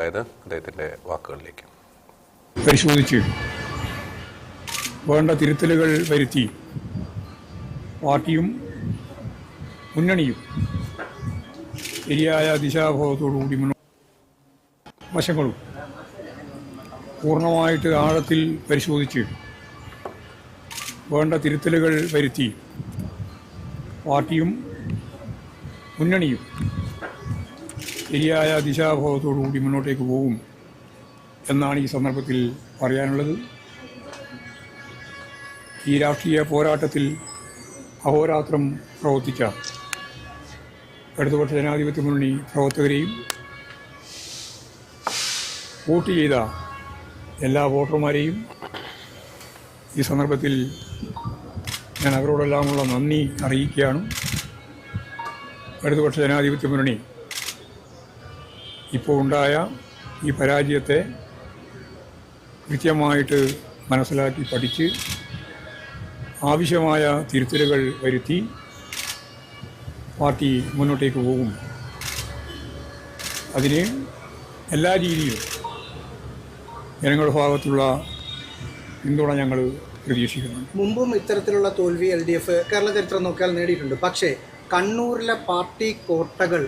അദ്ദേഹത്തിന്റെ വാക്കുകളിലേക്ക് പരിശോധിച്ച് വേണ്ട തിരുത്തലുകൾ വരുത്തി പാർട്ടിയും മുന്നണിയും ശരിയായ ദിശാബോധത്തോടുകൂടി വശങ്ങളും പൂർണ്ണമായിട്ട് ആഴത്തിൽ പരിശോധിച്ച് വേണ്ട തിരുത്തലുകൾ വരുത്തി പാർട്ടിയും മുന്നണിയും ശരിയായ ദിശാബോധത്തോടുകൂടി മുന്നോട്ടേക്ക് പോകും എന്നാണ് ഈ സന്ദർഭത്തിൽ പറയാനുള്ളത്. ഈ രാഷ്ട്രീയ പോരാട്ടത്തിൽ അഹോരാത്രം പ്രവർത്തിച്ച ഇടതുപക്ഷ ജനാധിപത്യ മുന്നണി പ്രവർത്തകരെയും വോട്ട് ചെയ്ത എല്ലാ വോട്ടർമാരെയും ഈ സന്ദർഭത്തിൽ ഞാൻ അവരോടെല്ലാമുള്ള നന്ദി അറിയിക്കുകയാണ്. ഇടതുപക്ഷ ജനാധിപത്യ മുന്നണി ഇപ്പോൾ ഉണ്ടായ ഈ പരാജയത്തെ കൃത്യമായിട്ട് മനസ്സിലാക്കി പഠിച്ച് ആവശ്യമായ തിരുത്തലുകൾ വരുത്തി പാർട്ടി മുന്നോട്ടേക്ക് പോകും. അതിന് എല്ലാ രീതിയിലും ജനങ്ങളുടെ ഭാഗത്തുള്ള പിന്തുണ ഞങ്ങൾ പ്രതീക്ഷിക്കുന്നു. മുമ്പും ഇത്തരത്തിലുള്ള തോൽവി LDF കേരള ചരിത്രം നോക്കിയാൽ നേടിയിട്ടുണ്ട്. പക്ഷേ കണ്ണൂരിലെ പാർട്ടി കോട്ടകൾ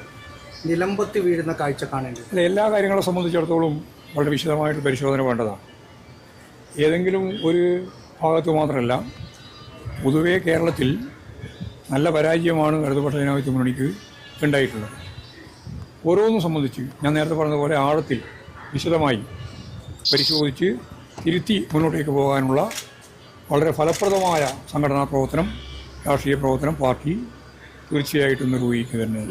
നിലമ്പത്തി വീഴുന്ന കാഴ്ച കാണേണ്ടത്. എല്ലാ കാര്യങ്ങളെ സംബന്ധിച്ചിടത്തോളം വളരെ വിശദമായിട്ട് പരിശോധന വേണ്ടതാണ്. ഏതെങ്കിലും ഒരു ഭാഗത്ത് മാത്രമല്ല, പൊതുവേ കേരളത്തിൽ നല്ല പരാജയമാണ് ഇടതുപക്ഷ ജനാധിപത്യ മുന്നണിക്ക് ഉണ്ടായിട്ടുള്ളത്. ഓരോന്നും സംബന്ധിച്ച് ഞാൻ നേരത്തെ പറഞ്ഞതുപോലെ ആഴത്തിൽ വിശദമായി പരിശോധിച്ച് തിരുത്തി മുന്നോട്ടേക്ക് പോകാനുള്ള വളരെ ഫലപ്രദമായ സംഘടനാ പ്രവർത്തനം, രാഷ്ട്രീയ പ്രവർത്തനം പാർട്ടി തീർച്ചയായിട്ടും നിർവഹിക്കുക തന്നെ.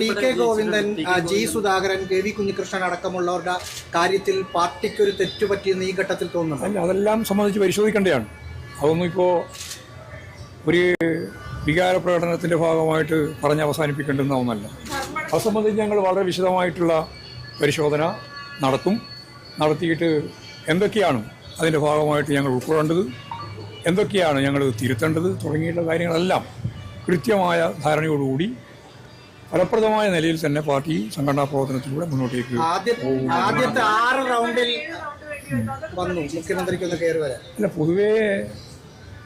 DK Govindan, G Sudhakaran, KV Kunhikrishnan അടക്കമുള്ളവരുടെ കാര്യത്തിൽ പാർട്ടിക്കൊരു തെറ്റുപറ്റിയെന്ന് ഈ ഘട്ടത്തിൽ തോന്നുന്നു. അല്ല, അതെല്ലാം സംബന്ധിച്ച് പരിശോധിക്കേണ്ടതാണ്. അതൊന്നും ഇപ്പോൾ ഒരു വികാര പ്രകടനത്തിൻ്റെ ഭാഗമായിട്ട് പറഞ്ഞ് അവസാനിപ്പിക്കേണ്ടുന്ന ഒന്നല്ല. അത് സംബന്ധിച്ച് ഞങ്ങൾ വളരെ വിശദമായിട്ടുള്ള പരിശോധന നടത്തിയിട്ട് എന്തൊക്കെയാണ് അതിൻ്റെ ഭാഗമായിട്ട് ഞങ്ങൾ ഉൾക്കൊള്ളേണ്ടത്, എന്തൊക്കെയാണ് ഞങ്ങൾ തിരുത്തേണ്ടത് തുടങ്ങിയിട്ടുള്ള കാര്യങ്ങളെല്ലാം കൃത്യമായ ധാരണയോടുകൂടി ഫലപ്രദമായ നിലയിൽ തന്നെ പാർട്ടി സംഘടനാ പ്രവർത്തനത്തിലൂടെ മുന്നോട്ടേക്ക് ആദ്യത്തെ 6 റൗണ്ടിൽ വന്നു മുഖ്യമന്ത്രിക്കൊന്ന് കയറി വരാൻ. അല്ല, പൊതുവേ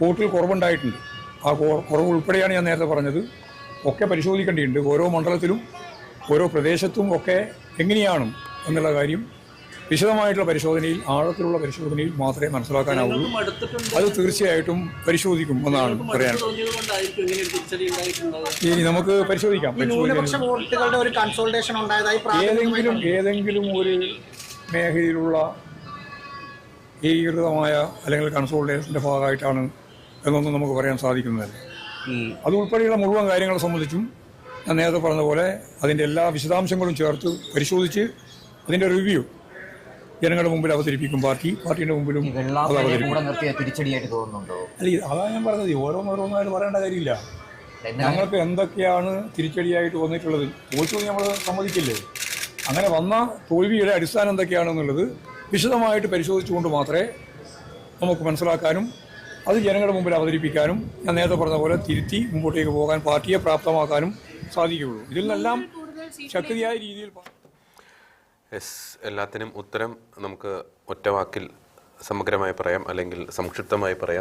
വോട്ടിൽ കുറവുണ്ടായിട്ടുണ്ട്. ആ കുറവ് ഉൾപ്പെടെയാണ് ഞാൻ നേരത്തെ പറഞ്ഞത്. ഒക്കെ പരിശോധിക്കേണ്ടിയിട്ടുണ്ട്. ഓരോ മണ്ഡലത്തിലും ഓരോ പ്രദേശത്തും ഒക്കെ എങ്ങനെയാണ് എന്നുള്ള കാര്യം വിശദമായിട്ടുള്ള പരിശോധനയിൽ, ആഴത്തിലുള്ള പരിശോധനയിൽ മാത്രമേ മനസ്സിലാക്കാനാവുള്ളൂ. അത് തീർച്ചയായിട്ടും പരിശോധിക്കും എന്നാണ് പറയാനുള്ളത്. ഇനി നമുക്ക് പരിശോധിക്കാം. ഏതെങ്കിലും ഒരു മേഖലയിലുള്ള ഏകീകൃതമായ അല്ലെങ്കിൽ കൺസോൾട്ടേഷൻ്റെ ഭാഗമായിട്ടാണ് എന്നൊന്നും നമുക്ക് പറയാൻ സാധിക്കുന്നതല്ല. അതുൾപ്പെടെയുള്ള മുഴുവൻ കാര്യങ്ങളെ സംബന്ധിച്ചും ഞാൻ നേരത്തെ പറഞ്ഞ പോലെ അതിൻ്റെ എല്ലാ വിശദാംശങ്ങളും ചേർത്ത് പരിശോധിച്ച് അതിൻ്റെ റിവ്യൂ ജനങ്ങളുടെ മുമ്പിൽ അവതരിപ്പിക്കും. പാർട്ടിയുടെ മുമ്പിലും തിരിച്ചടിയായിട്ട് തോന്നുന്നുണ്ടോ? അല്ല, അതാണ് ഞാൻ പറഞ്ഞത്. ഓരോന്നോരോന്നായിട്ട് പറയേണ്ട കാര്യമില്ല. ഞങ്ങൾക്ക് എന്തൊക്കെയാണ് തിരിച്ചടിയായിട്ട് വന്നിട്ടുള്ളത്, തോൽവി നമ്മൾ സമ്മതിക്കില്ലേ. അങ്ങനെ വന്ന തോൽവിയുടെ അടിസ്ഥാനം എന്തൊക്കെയാണെന്നുള്ളത് വിശദമായിട്ട് പരിശോധിച്ചുകൊണ്ട് മാത്രമേ നമുക്ക് മനസ്സിലാക്കാനും അത് ജനങ്ങളുടെ മുമ്പിൽ അവതരിപ്പിക്കാനും ഞാൻ നേരത്തെ പറഞ്ഞ പോലെ തിരുത്തി മുമ്പോട്ടേക്ക് പോകാൻ പാർട്ടിയെ പ്രാപ്തമാക്കാനും സാധിക്കുകയുള്ളൂ. ഇതിൽ നിന്നെല്ലാം ശക്തിയായ രീതിയിൽ എല്ലാത്തിനും ഉത്തരം നമുക്ക് ഒറ്റ വാക്കിൽ സമഗ്രമായി പറയാം, അല്ലെങ്കിൽ സംക്ഷിപ്തമായി പറയാം.